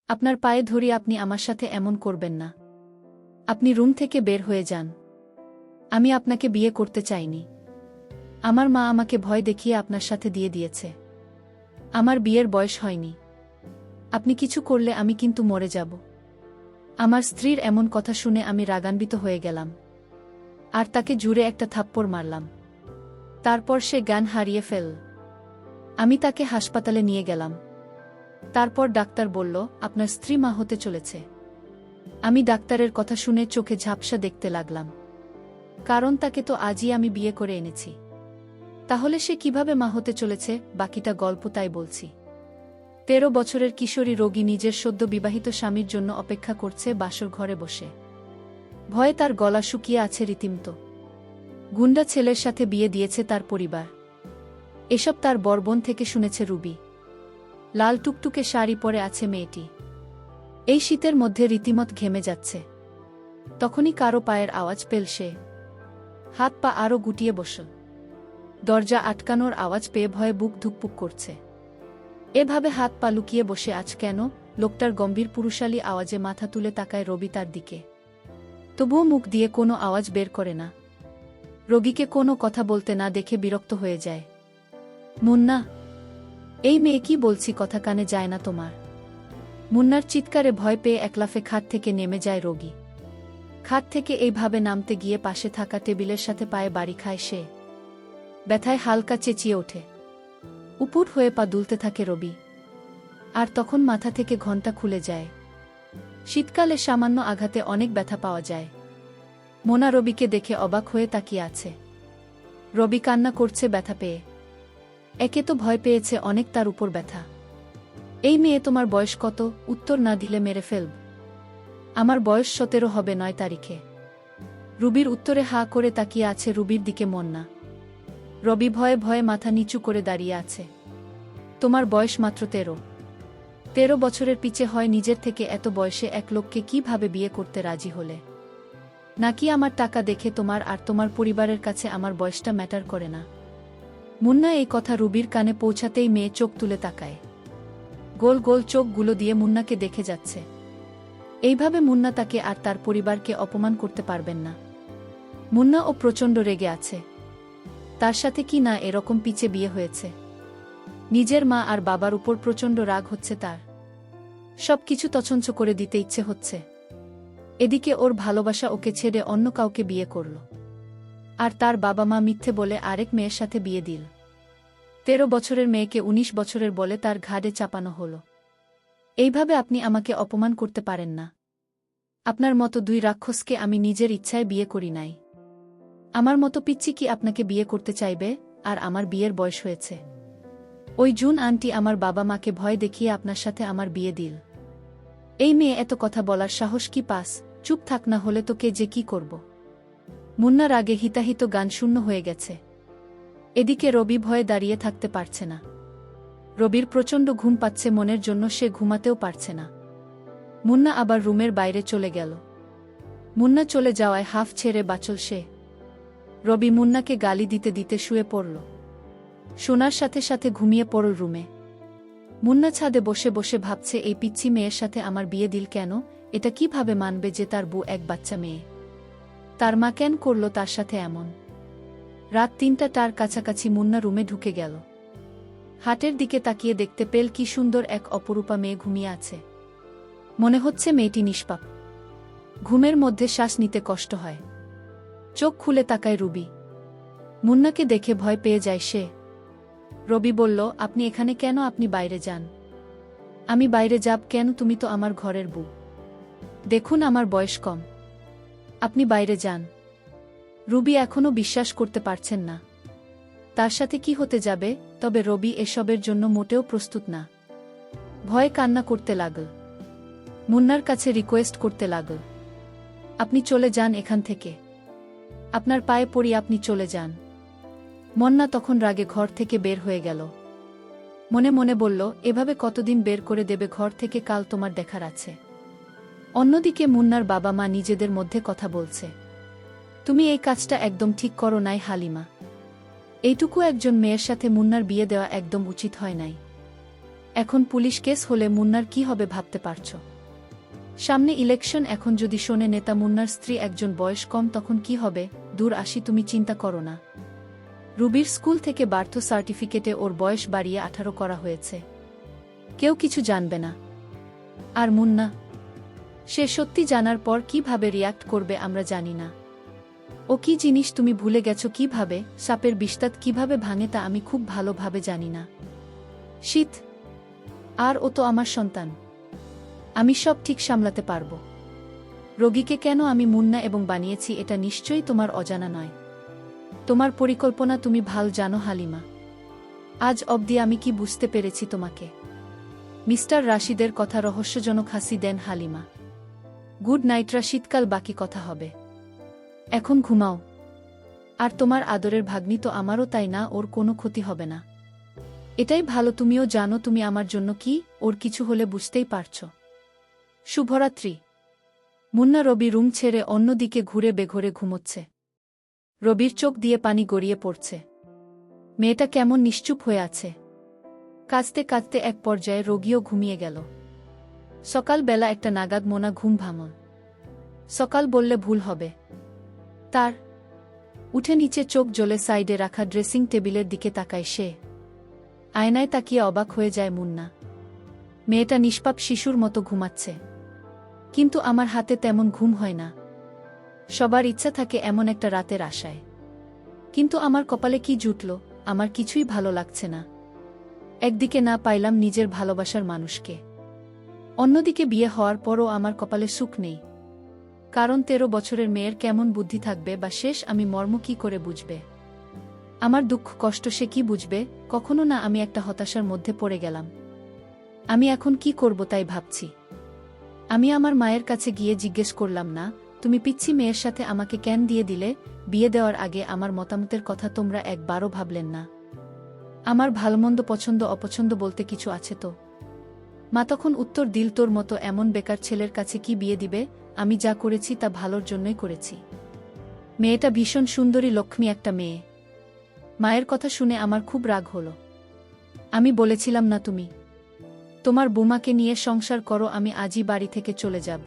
আপনার পায়ে ধরি, আপনি আমার সাথে এমন করবেন না। আপনি রুম থেকে বের হয়ে যান। আমি আপনাকে বিয়ে করতে চাইনি। আমার মা আমাকে ভয় দেখিয়ে আপনার সাথে দিয়ে দিয়েছে। আমার বিয়ের বয়স হয়নি। আপনি কিছু করলে আমি কিন্তু মরে যাব। আমার স্ত্রীর এমন কথা শুনে আমি রাগান্বিত হয়ে গেলাম, আর তাকে জুড়ে একটা থাপ্পড় মারলাম। তারপর সে জ্ঞান হারিয়ে ফেল। আমি তাকে হাসপাতালে নিয়ে গেলাম। তারপর ডাক্তার বলল, আপনার স্ত্রী মা হতে চলেছে। আমি ডাক্তারের কথা শুনে চোখে ঝাপসা দেখতে লাগলাম, কারণ তাকে তো আজই আমি বিয়ে করে এনেছি। তাহলে সে কিভাবে মা হতে চলেছে? বাকিটা গল্প তাই বলছি। 13 বছরের কিশোরী রোগী নিজের সদ্য বিবাহিত স্বামীর জন্য অপেক্ষা করছে বাসর ঘরে বসে। ভয়ে তার গলা শুকিয়ে আছে রীতিমতো। গুন্ডা ছেলের সাথে বিয়ে দিয়েছে তার পরিবার। এসব তার বরবোন থেকে শুনেছে রুবি। লাল টুকটুকে শাড়ি পরে আছে মেয়েটি। এই শীতের মধ্যে রীতিমত ঘেমে যাচ্ছে। তখনই কারো পায়ের আওয়াজ পেল সে। হাত পা আরও গুটিয়ে বসল। দরজা আটকানোর আওয়াজ পেয়ে ভয়ে বুক ধুকপুক করছে। এভাবে হাত পা লুকিয়ে বসে আজ কেন? লোকটার গম্ভীর পুরুষালী আওয়াজে মাথা তুলে তাকায় রবি তার দিকে। তবুও মুখ দিয়ে কোনো আওয়াজ বের করে না। রোগীকে কোনো কথা বলতে না দেখে বিরক্ত হয়ে যায়। মুন্না, এই মেয়ে কি বলছি কথা কানে যায় না তোমার? মুন্নার চিৎকারে ভয় পেয়ে একলাফে খাট থেকে নেমে যায় রোগী। খাট থেকে এইভাবে নামতে গিয়ে পাশে থাকা টেবিলের সাথে পায়ে বাড়ি খায় সে। ব্যথায় হালকা চেঁচিয়ে ওঠে। উপুর হয়ে পা দুলতে থাকে রবি। আর তখন মাথা থেকে ঘণ্টা খুলে যায়। শীতকালে সামান্য আঘাতে অনেক ব্যথা পাওয়া যায়। মোনা রবিকে দেখে অবাক হয়ে তাকিয়ে আছে। রবি কান্না করছে ব্যথা পেয়ে। একে তো ভয় পেয়েছে অনেক, তার উপর ব্যথা। এই মেয়ে, তোমার বয়স কত? উত্তর না দিলে মেরে ফেলব। আমার বয়স 17 হবে 9 তারিখে। রুবির উত্তরে হাঁ করে তাকিয়ে আছে রুবির দিকে মন্না। রবি ভয়ে ভয়ে মাথা নিচু করে দাঁড়িয়ে আছে। তোমার বয়স মাত্র 13 বছরের পিছে হয় নিজের থেকে এত বয়সে এক লোককে কিভাবে বিয়ে করতে রাজি হলে? নাকি আমার টাকা দেখে তোমার আর তোমার পরিবারের কাছে আমার বয়সটা ম্যাটার করে না? মুন্না এই কথা রুবির কানে পৌঁছাতেই মেয়ে চোখ তুলে তাকায়। গোল গোল চোখগুলো দিয়ে মুন্নাকে দেখে যাচ্ছে। এইভাবে মুন্না তাকে আর তার পরিবারকে অপমান করতে পারবেন না। মুন্না ও প্রচণ্ড রেগে আছে। তার সাথে কি না এরকম পিছে বিয়ে হয়েছে। নিজের মা আর বাবার উপর প্রচণ্ড রাগ হচ্ছে তার। সব কিছু তছনছ করে দিতে ইচ্ছে হচ্ছে। এদিকে ওর ভালোবাসা ওকে ছেড়ে অন্য কাউকে বিয়ে করল, আর তার বাবা মা মিথ্যে বলে আরেক মেয়ের সাথে বিয়ে দিল। 13 বছরের মেয়েকে 19 বছরের বলে তার ঘাড়ে চাপানো হলো। এইভাবে আপনি আমাকে অপমান করতে পারেন না। আপনার মতো দুই রাক্ষসকে আমি নিজের ইচ্ছায় বিয়ে করি নাই। আমার মতো পিচ্চি কি আপনাকে বিয়ে করতে চাইবে? আর আমার বিয়ের বয়স হয়েছে। ওই জুন আন্টি আমার বাবা মাকে ভয় দেখিয়ে আপনার সাথে আমার বিয়ে দিল। এই মেয়ে এত কথা বলার সাহস কি পাস? চুপ থাক, না হলে তো কে যে কি করব। মুন্নার আগে হিতাহিত গান শূন্য হয়ে গেছে। এদিকে রবি ভয়ে দাঁড়িয়ে থাকতে পারছে না। রবির প্রচণ্ড ঘুম পাচ্ছে মনের জন্য, সে ঘুমাতেও পারছে না। মুন্না আবার রুমের বাইরে চলে গেল। মুন্না চলে যাওয়ায় হাফ ছেড়ে বাঁচল সে। রবি মুন্নাকে গালি দিতে দিতে শুয়ে পড়ল। শোনার সাথে সাথে ঘুমিয়ে পড়ল রুমে। মুন্না ছাদে বসে বসে ভাবছে, এই পিচ্ছি মেয়ের সাথে আমার বিয়ে দিল কেন? এটা কিভাবে মানবে যে তার বউ এক বাচ্চা মেয়ে? তার মা কেন করল তার সাথে এমন? রাত 3টার কাছাকাছি মুন্না রুমে ঢুকে গেল। হাটের দিকে তাকিয়ে দেখতে পেল কি সুন্দর এক অপরূপা মেয়ে ঘুমিয়ে আছে। মনে হচ্ছে মেয়েটি নিষ্পাপ। ঘুমের মধ্যে শ্বাস নিতে কষ্ট হয়। চোখ খুলে তাকায় রুবি। মুন্নাকে দেখে ভয় পেয়ে যায় সে। রবি বলল, আপনি এখানে কেন? আপনি বাইরে যান। আমি বাইরে যাব কেন? তুমি তো আমার ঘরের বউ। দেখুন আমার বয়স কম। আপনি বাইরে যান। রুবি এখনও বিশ্বাস করতে পারছেন না। তার সাথে কি হতে যাবে? তবে রবি এসবের জন্য মোটেও প্রস্তুত না। ভয়ে কান্না করতে লাগল। মুন্নার কাছে রিকোয়েস্ট করতে লাগল, আপনি চলে যান এখান থেকে। আপনার পায়ে পড়ি, আপনি চলে যান। মন্না তখন রাগে ঘর থেকে বের হয়ে গেল। মনে মনে বলল, এভাবে কতদিন বের করে দেবে ঘর থেকে? কাল তোমার দেখার আছে। অন্যদিকে মুন্নার বাবা মা নিজেদের মধ্যে কথা বলছে, তুমি এই কাজটা একদম ঠিক করো নাই হালিমা। এইটুকু একজন মেয়ের সাথে মুন্নার বিয়ে দেওয়া একদম উচিত হয় নাই। এখন পুলিশ কেস হলে মুন্নার কি হবে ভাবতে পারছ? সামনে ইলেকশন, এখন যদি শোনে নেতা মুন্নার স্ত্রী একজন বয়স কম, তখন কি হবে? দূর আসি, তুমি চিন্তা করো না। রুবির স্কুল থেকে বার্থ সার্টিফিকেটে ওর বয়স বাড়িয়ে 18 করা হয়েছে। কেউ কিছু জানবে না। আর মুন্না, সে সত্যি জানার পর কিভাবে রিয়াক্ট করবে আমরা জানি না। ও কি জিনিস তুমি ভুলে গেছো কিভাবে, সাপের বিস্তাত কিভাবে ভাঙে তা আমি খুব ভালোভাবে জানি না। শীত, আর ও তো আমার সন্তান, আমি সব ঠিক সামলাতে পারব। রোগীকে কেন আমি মুন্না এবং বানিয়েছি এটা নিশ্চয়ই তোমার অজানা নয়। তোমার পরিকল্পনা তুমি ভাল জানো হালিমা। আজ অবধি আমি কি বুঝতে পেরেছি তোমাকে? মিস্টার রাশিদের কথা রহস্যজনক হাসি দেন হালিমা। গুড নাইটরা, শীতকাল বাকি কথা হবে। এখন ঘুমাও। আর তোমার আদরের ভাগ্নি তো আমারও, তাই না? ওর কোনো ক্ষতি হবে না। এটাই ভালো, তুমিও জানো তুমি আমার জন্য কি, ওর কিছু হলে বুঝতেই পারছ। শুভরাত্রি। মুন্না রবি রুম ছেড়ে অন্যদিকে ঘুরে বেঘরে ঘুমোচ্ছে। রবির চোখ দিয়ে পানি গড়িয়ে পড়ছে। মেয়েটা কেমন নিশ্চুপ হয়ে আছে। কাঁদতে কাঁদতে এক পর্যায়ে রোগীও ঘুমিয়ে গেল। সকালবেলা একটা নাগাদ মোনা ঘুম ভাঙল। সকাল বললে ভুল হবে তার। উঠে নিচে চোখ জ্বলে সাইডে রাখা ড্রেসিং টেবিলের দিকে তাকায় সে। আয়নায় তাকিয়ে অবাক হয়ে যায় মুন্না। মেয়েটা নিষ্পাপ শিশুর মতো ঘুমাচ্ছে। কিন্তু আমার হাতে তেমন ঘুম হয় না। সবার ইচ্ছা থাকে এমন একটা রাতের আশায়, কিন্তু আমার কপালে কি জুটল? আমার কিছুই ভালো লাগছে না। একদিকে না পাইলাম নিজের ভালোবাসার মানুষকে, অন্যদিকে বিয়ে হওয়ার পরও আমার কপালে সুখ নেই। কারণ 13 বছরের মেয়ের কেমন বুদ্ধি থাকবে, বা শেষ আমি মর্ম কি করে বুঝবে? আমার দুঃখ কষ্ট সে কি বুঝবে? কখনো না। আমি একটা হতাশার মধ্যে পড়ে গেলাম। আমি এখন কি করব তাই ভাবছি। আমি আমার মায়ের কাছে গিয়ে জিজ্ঞেস করলাম, না তুমি পিচ্ছি মেয়ের সাথে আমাকে কেন দিয়ে দিলে? বিয়ে দেওয়ার আগে আমার মতামতের কথা তোমরা একবারও ভাবলেন না? আমার ভালোমন্দ পছন্দ অপছন্দ বলতে কিছু আছে তো? মা তখন উত্তর দিল, তোর মতো এমন বেকার ছেলের কাছে কি বিয়ে দিবে? আমি যা করেছি তা ভালোর জন্যই করেছি। মেয়েটা ভীষণ সুন্দরী, লক্ষ্মী একটা মেয়ে। মায়ের কথা শুনে আমার খুব রাগ হলো। আমি বলেছিলাম না তুমি তোমার বোমাকে নিয়ে সংসার করো, আমি আজই বাড়ি থেকে চলে যাব।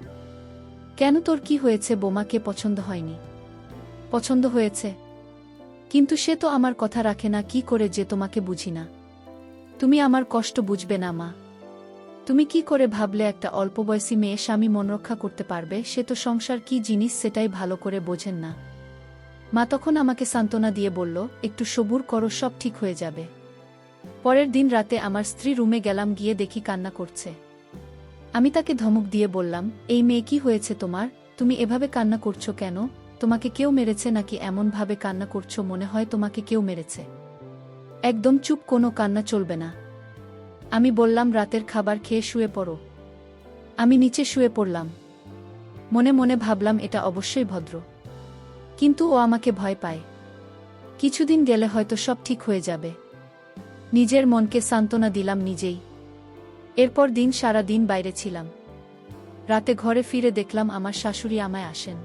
কেন, তোর কি হয়েছে? বোমাকে পছন্দ হয়নি? পছন্দ হয়েছে, কিন্তু সে তো আমার কথা রাখে না। কি করে যে তোমাকে বুঝি না? তুমি আমার কষ্ট বুঝবে না মা। তুমি কি করে ভাবলে একটা অল্পবয়সী মেয়ে স্বামী মনরক্ষা করতে পারবে? সে তো সংসার কি জিনিস সেটাই ভালো করে বোঝেন না। মা তখন আমাকে সান্ত্বনা দিয়ে বলল, একটু সবুর করো, সব ঠিক হয়ে যাবে। পরের দিন রাতে আমার স্ত্রী রুমে গেলাম, গিয়ে দেখি কান্না করছে। আমি তাকে ধমক দিয়ে বললাম, এই মেয়ে কি হয়েছে তোমার? তুমি এভাবে কান্না করছো কেন? তোমাকে কেউ মেরেছে নাকি এমনভাবে কান্না করছো মনে হয় তোমাকে কেউ মেরেছে? একদম চুপ, কোনো কান্না চলবে না। আমি বললাম, রাতের খাবার খেয়ে শুয়ে পড়ো। আমি নিচে শুয়ে পড়লাম। মনে মনে ভাবলাম এটা অবশ্যই ভদ্র, কিন্তু ও আমাকে ভয় পায়। কিছুদিন গেলে হয়তো সব ঠিক হয়ে যাবে। নিজের মনকে সান্ত্বনা দিলাম নিজেই। এরপর দিন সারা দিন বাইরে ছিলাম। রাতে ঘরে ফিরে দেখলাম আমার শাশুড়ি আমায় আসেন।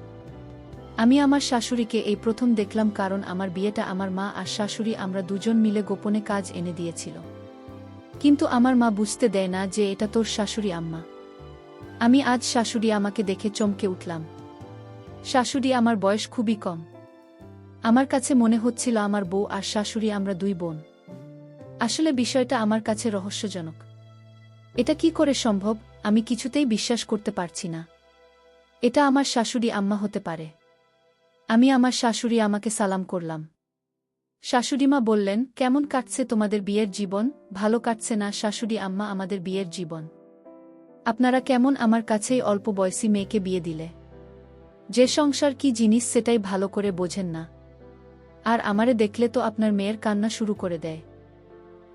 আমি আমার শাশুড়িকে এই প্রথম দেখলাম, কারণ আমার বিয়েটা আমার মা আর শাশুড়ি আমরা দুজন মিলে গোপনে কাজ এনে দিয়েছিল। কিন্তু আমার মা বুঝতে দেয় না যে এটা তোর শাশুড়ি আম্মা। আমি আজ শাশুড়ি আমাকে দেখে চমকে উঠলাম। শাশুড়ি আমার বয়স খুবই কম। আমার কাছে মনে হচ্ছিল আমার বউ আর শাশুড়ি আমরা দুই বোন। আসলে বিষয়টা আমার কাছে রহস্যজনক। এটা কি করে সম্ভব? আমি কিছুতেই বিশ্বাস করতে পারছি না এটা আমার শাশুড়ি আম্মা হতে পারে। আমি আমার শাশুড়ি আমাকে সালাম করলাম। শাশুড়িমা বললেন, কেমন কাটছে তোমাদের বিয়ের জীবন? ভালো কাটছে না শাশুড়ি আম্মা আমাদের বিয়ের জীবন? আপনারা কেমন আমার কাছেই অল্প বয়সী মেয়েকে বিয়ে দিলে? যে সংসার কি জিনিস সেটাই ভালো করে বোঝেন না। আর আমারে দেখলে তো আপনার মেয়ের কান্না শুরু করে দেয়।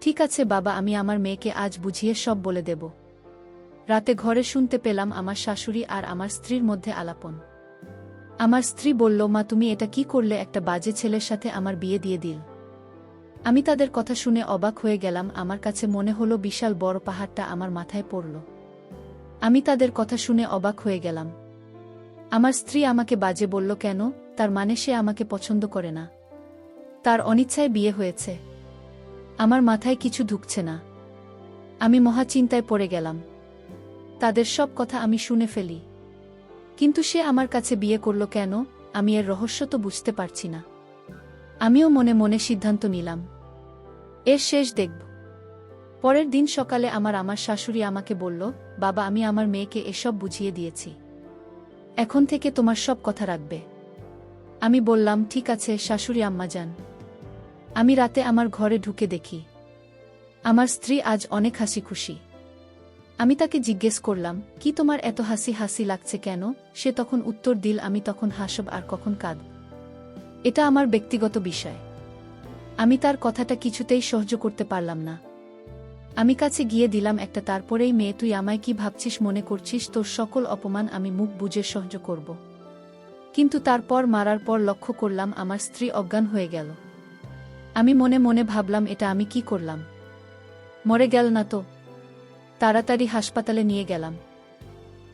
ঠিক আছে বাবা, আমি আমার মেয়েকে আজ বুঝিয়ে সব বলে দেব। রাতে ঘরে শুনতে পেলাম আমার শাশুড়ি আর আমার স্ত্রীর মধ্যে আলাপন। আমার স্ত্রী বলল, মা তুমি এটা কি করলে? একটা বাজে ছেলের সাথে আমার বিয়ে দিয়ে দিল। আমি তাদের কথা শুনে অবাক হয়ে গেলাম। আমার কাছে মনে হলো বিশাল বড় পাহাড়টা আমার মাথায় পড়ল। আমি তাদের কথা শুনে অবাক হয়ে গেলাম। আমার স্ত্রী আমাকে বাজে বলল কেন? তার মানে সে আমাকে পছন্দ করে না? তার অনিচ্ছায় বিয়ে হয়েছে? আমার মাথায় কিছু ঢুকছে না। আমি মহা চিন্তায় পড়ে গেলাম। তাদের সব কথা আমি শুনে ফেলি। কিন্তু সে আমার কাছে বিয়ে করল কেন, আমি এর রহস্য তো বুঝতে পারছি না। আমিও মনে মনে সিদ্ধান্ত নিলাম, এর শেষ দেখব। পরের দিন সকালে আমার শাশুড়ি আমাকে বলল, বাবা, আমি আমার মেয়েকে এসব বুঝিয়ে দিয়েছি। এখন থেকে তোমার সব কথা রাখবে। আমি বললাম, ঠিক আছে শাশুড়ি আম্মা যান। আমি রাতে আমার ঘরে ঢুকে দেখি আমার স্ত্রী আজ অনেক হাসি খুশি। আমি তাকে জিজ্ঞেস করলাম, কি তোমার এত হাসি হাসি লাগছে কেন? সে তখন উত্তর দিল, আমি তখন হাসব আর কখন কাঁদব, এটা আমার ব্যক্তিগত বিষয়। আমি তার কথাটা কিছুতেই সহ্য করতে পারলাম না। আমি কাছে গিয়ে দিলাম একটা, তারপরেই মেয়ে, তুই আমায় কি ভাবছিস মনে করছিস? তোর সকল অপমান আমি মুখ বুজে সহ্য করব। কিন্তু তারপর মারার পর লক্ষ্য করলাম আমার স্ত্রী অজ্ঞান হয়ে গেল। আমি মনে মনে ভাবলাম, এটা আমি কি করলাম? মরে গেল না তো? তাড়াতাড়ি হাসপাতালে নিয়ে গেলাম।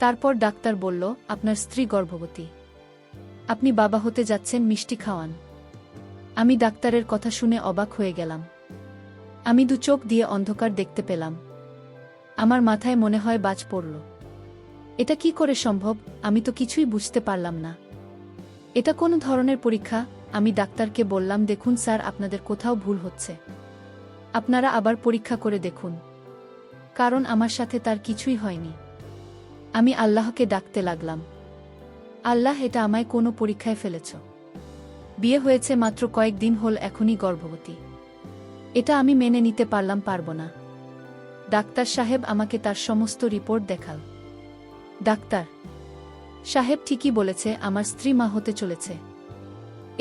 তারপর ডাক্তার বলল, আপনার স্ত্রী গর্ভবতী, আপনি বাবা হতে যাচ্ছেন, মিষ্টি খাওয়ান। আমি ডাক্তারের কথা শুনে অবাক হয়ে গেলাম। আমি দু চোখ দিয়ে অন্ধকার দেখতে পেলাম। আমার মাথায় মনে হয় বাজ পড়ল। এটা কি করে সম্ভব? আমি তো কিছুই বুঝতে পারলাম না। এটা কোন ধরনের পরীক্ষা? আমি ডাক্তারকে বললাম, দেখুন স্যার, আপনাদের কোথাও ভুল হচ্ছে। আপনারা আবার পরীক্ষা করে দেখুন, কারণ আমার সাথে তার কিছুই হয়নি। আমি আল্লাহকে ডাকতে লাগলাম, আল্লাহ, এটা আমায় কোনো পরীক্ষায় ফেলেছ? বিয়ে হয়েছে মাত্র কয়েকদিন হল, এখনই গর্ভবতী। এটা আমি মেনে নিতে পারব না। ডাক্তার সাহেব আমাকে তার সমস্ত রিপোর্ট দেখাল। ডাক্তার সাহেব ঠিকই বলেছে, আমার স্ত্রী মা হতে চলেছে।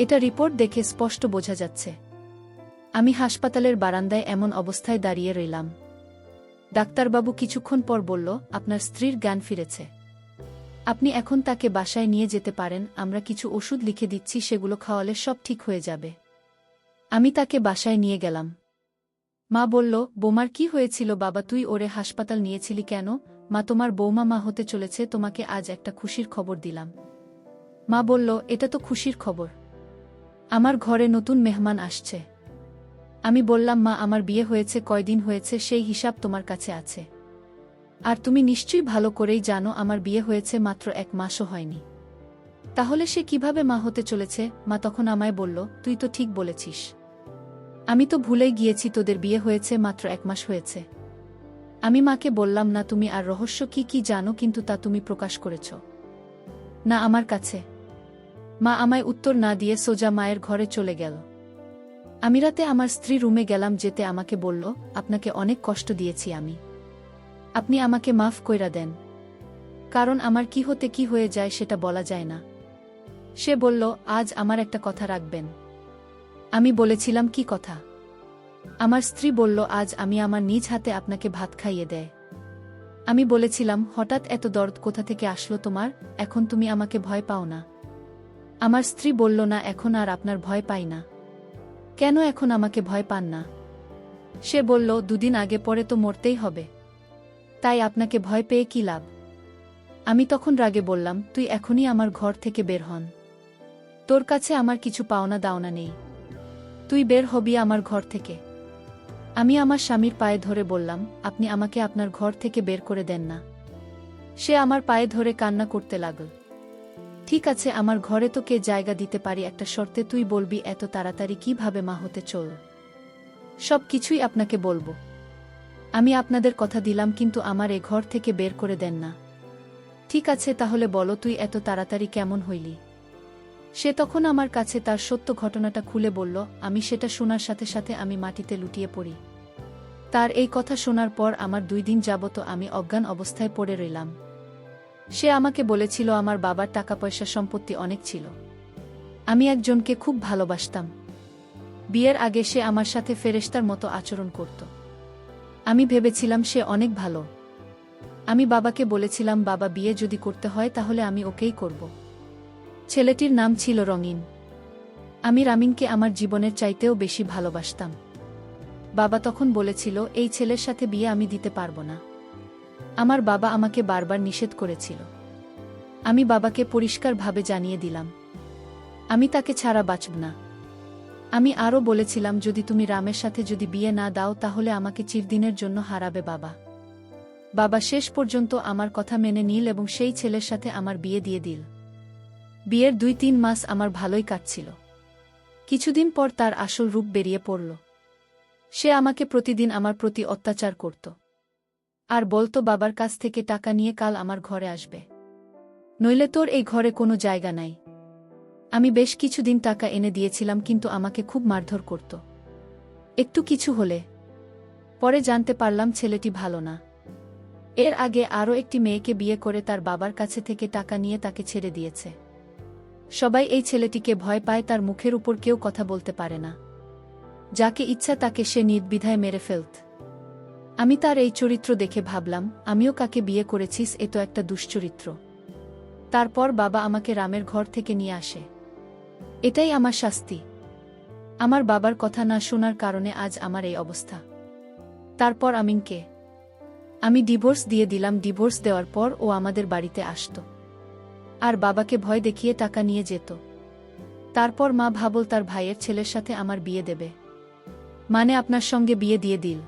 এটা রিপোর্ট দেখে স্পষ্ট বোঝা যাচ্ছে। আমি হাসপাতালের বারান্দায় এমন অবস্থায় দাঁড়িয়ে রইলাম। ডাক্তারবাবু কিছুক্ষণ পর বলল, আপনার স্ত্রীর জ্ঞান ফিরেছে। আপনি এখন তাকে বাসায় নিয়ে যেতে পারেন। আমরা কিছু ওষুধ লিখে দিচ্ছি, সেগুলো খাওয়ালে সব ঠিক হয়ে যাবে। আমি তাকে বাসায় নিয়ে গেলাম। মা বলল, বৌমার কি হয়েছিল বাবা? তুই ওরে হাসপাতাল নিয়েছিলি কেন? মা, তোমার বৌমা মা হতে চলেছে, তোমাকে আজ একটা খুশির খবর দিলাম। মা বলল, এটা তো খুশির খবর, আমার ঘরে নতুন মেহমান আসছে। আমি বললাম, মা, আমার বিয়ে হয়েছে কয়দিন হয়েছে সেই হিসাব তোমার কাছে আছে, আর তুমি নিশ্চয়ই ভালো করেই জানো আমার বিয়ে হয়েছে মাত্র 1 মাসও হয়নি। তাহলে সে কিভাবে মা হতে চলেছে? মা তখন আমায় বলল, তুই তো ঠিক বলেছিস, আমি তো ভুলেই গিয়েছি, তোদের বিয়ে হয়েছে মাত্র 1 মাস হয়েছে। আমি মাকে বললাম, না, তুমি আর রহস্য কি কি জানো, কিন্তু তা তুমি প্রকাশ করেছ না আমার কাছে। মা আমায় উত্তর না দিয়ে সোজা মায়ের ঘরে চলে গেল। আমি রাতে আমার স্ত্রী রুমে গেলাম, যেতে আমাকে বলল, আপনাকে অনেক কষ্ট দিয়েছি আমি, আপনি আমাকে মাফ কইরা দেন, কারণ আমার কি হতে কি হয়ে যায় সেটা বলা যায় না। সে বলল, আজ আমার একটা কথা রাখবেন। আমি বলেছিলাম, কি কথা? আমার স্ত্রী বলল, আজ আমি আমার নিজ হাতে আপনাকে ভাত খাইয়ে দেয়। আমি বলেছিলাম, হঠাৎ এত দরদ কোথা থেকে আসলো তোমার? এখন তুমি আমাকে ভয় পাও না? আমার স্ত্রী বলল, না, এখন আর আপনার ভয় পাই না। কেন এখন আমাকে ভয় পান না? সে বলল, 2 দিন আগে পরে তো মরতেই হবে, তাই আপনাকে ভয় পেয়ে কি লাভ? আমি তখন রাগে বললাম, তুই এখনই আমার ঘর থেকে বের হন। তোর কাছে আমার কিছু পাওনা দাওনা নেই, তুই বের হবি আমার ঘর থেকে। আমি আমার স্বামীর পায়ে ধরে বললাম, আপনি আমাকে আপনার ঘর থেকে বের করে দেন না। সে আমার পায়ে ধরে কান্না করতে লাগল। ঠিক আছে, আমার ঘরে তো কে জায়গা দিতে পারি, একটা শর্তে, তুই বলবি এত তাড়াতাড়ি কিভাবে মা হতে চল। সব কিছুই আপনাকে বলবো, আমি আপনাদের কথা দিলাম, কিন্তু আমার এ ঘর থেকে বের করে দেন না। ঠিক আছে, তাহলে বলো, তুই এত তাড়াতাড়ি কেমন হইলি? সে তখন আমার কাছে তার সত্য ঘটনাটা খুলে বলল। আমি সেটা শোনার সাথে সাথে আমি মাটিতে লুটিয়ে পড়ি। তার এই কথা শোনার পর আমার 2 দিন যাবত আমি অজ্ঞান অবস্থায় পড়ে রইলাম। সে আমাকে বলেছিল আমার বাবার টাকা পয়সা সম্পত্তি অনেক ছিল, আমি একজনকে খুব ভালোবাসতাম। বিয়ের আগে সে আমার সাথে ফেরেশতার মতো আচরণ করত। আমি ভেবেছিলাম সে অনেক ভালো। আমি বাবাকে বলেছিলাম, বাবা, বিয়ে যদি করতে হয় তাহলে আমি ওকেই করব। ছেলেটির নাম ছিল রঙিন। আমি রামিনকে আমার জীবনের চাইতেও বেশি ভালোবাসতাম। বাবা তখন বলেছিল, এই ছেলের সাথে বিয়ে আমি দিতে পারব না। আমার বাবা আমাকে বারবার নিষেধ করেছিল। আমি বাবাকে পরিষ্কারভাবে জানিয়ে দিলাম, আমি তাকে ছাড়া বাঁচব না। আমি আরও বলেছিলাম যদি তুমি রামের সাথে যদি বিয়ে না দাও তাহলে আমাকে চিরদিনের জন্য হারাবে বাবা। বাবা শেষ পর্যন্ত আমার কথা মেনে নিল এবং সেই ছেলের সাথে আমার বিয়ে দিয়ে দিল। বিয়ের 2-3 মাস আমার ভালোই কাটছিল। কিছুদিন পর তার আসল রূপ বেরিয়ে পড়ল। সে আমাকে প্রতিদিন আমার প্রতি অত্যাচার করত। আর বলতো বাবার কাছ থেকে টাকা নিয়ে কাল আমার ঘরে আসবে, নইলে তোর এই ঘরে কোনো জায়গা নাই। আমি বেশ কিছুদিন টাকা এনে দিয়েছিলাম, কিন্তু আমাকে খুব মারধর করত একটু কিছু হলে। পরে জানতে পারলাম ছেলেটি ভালো না। এর আগে আরও একটি মেয়েকে বিয়ে করে তার বাবার কাছে থেকে টাকা নিয়ে তাকে ছেড়ে দিয়েছে। সবাই এই ছেলেটিকে ভয় পায়, তার মুখের উপর কেউ কথা বলতে পারে না। যাকে ইচ্ছা তাকে সে নির্দ্বিধায় মেরে ফেলত। আমি তার এই চরিত্র দেখে ভাবলাম, আমিও কাকে বিয়ে করেছিস, এ তো একটা দুশ্চরিত্র। তারপর বাবা আমাকে রামের ঘর থেকে নিয়ে আসে। এটাই আমার শাস্তি। আমার বাবার কথা না শোনার কারণে আজ আমার এই অবস্থা। তারপর আমি ডিভোর্স দিয়ে দিলাম। ডিভোর্স দেওয়ার পর ও আমাদের বাড়িতে আসত আর বাবাকে ভয় দেখিয়ে টাকা নিয়ে যেত। তারপর মা ভাবল তার ভাইয়ের ছেলের সাথে আমার বিয়ে দেবে, মানে আপনার সঙ্গে বিয়ে দিয়ে দিল।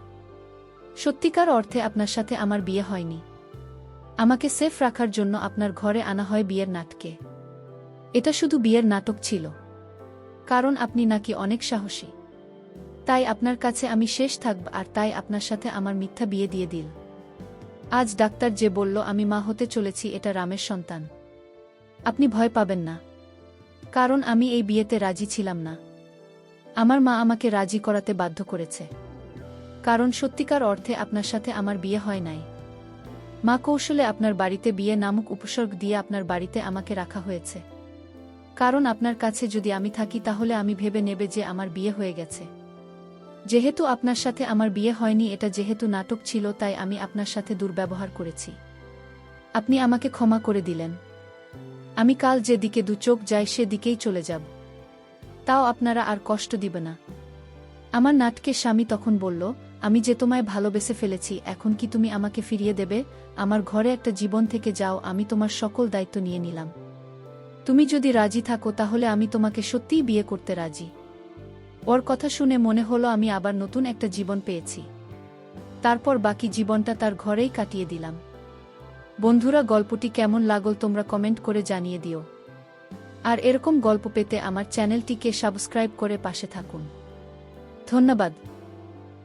সত্যিকার অর্থে আপনার সাথে আমার বিয়ে হয়নি। আমাকে সেফ রাখার জন্য আপনার ঘরে আনা হয় বিয়ের নাটকে। এটা শুধু বিয়ের নাটক ছিল, কারণ আপনি নাকি অনেক সাহসী। তাই আপনার কাছে আমি শেষ থাকব, আর তাই আপনার সাথে আমার মিথ্যা বিয়ে দিয়ে দিল। আজ ডাক্তার যে বলল আমি মা হতে চলেছি, এটা রামের সন্তান। আপনি ভয় পাবেন না, কারণ আমি এই বিয়েতে রাজি ছিলাম না। আমার মা আমাকে রাজি করাতে বাধ্য করেছে, কারণ সত্যিকার অর্থে আপনার সাথে আমার বিয়ে হয় নাই। মা কৌশলে আপনার বাড়িতে বিয়ে নামক উপসর্গ দিয়ে আপনার বাড়িতে আমাকে রাখা হয়েছে, কারণ আপনার কাছে যদি আমি থাকি তাহলে আমি ভেবে নেবে যে আমার বিয়ে হয়ে গেছে। যেহেতু আপনার সাথে আমার বিয়ে হয়নি, এটা যেহেতু নাটক ছিল, তাই আমি আপনার সাথে দুর্ব্যবহার করেছি। আপনি আমাকে ক্ষমা করে দিলেন। আমি কাল যে দিকে দু চোখ যায় সে দিকেই চলে যাব, তাও আপনারা আর কষ্ট দিবে না। আমার নাটকের স্বামী তখন বলল, আমি যে তোমায় ভালোবেসে ফেলেছি, এখন কি তুমি আমাকে ফিরিয়ে দেবে? আমার ঘরে একটা জীবন থেকে যাও, আমি তোমার সকল দায়িত্ব নিয়ে নিলাম। তুমি যদি রাজি থাকো তাহলে আমি তোমাকে সত্যিই বিয়ে করতে রাজি। ওর কথা শুনে মনে হলো আমি আবার নতুন একটা জীবন পেয়েছি। তারপর বাকি জীবনটা তার ঘরেই কাটিয়ে দিলাম। বন্ধুরা, গল্পটি কেমন লাগল তোমরা কমেন্ট করে জানিয়ে দিও। আর এরকম গল্প পেতে আমার চ্যানেলটিকে সাবস্ক্রাইব করে পাশে থাকুন। ধন্যবাদ।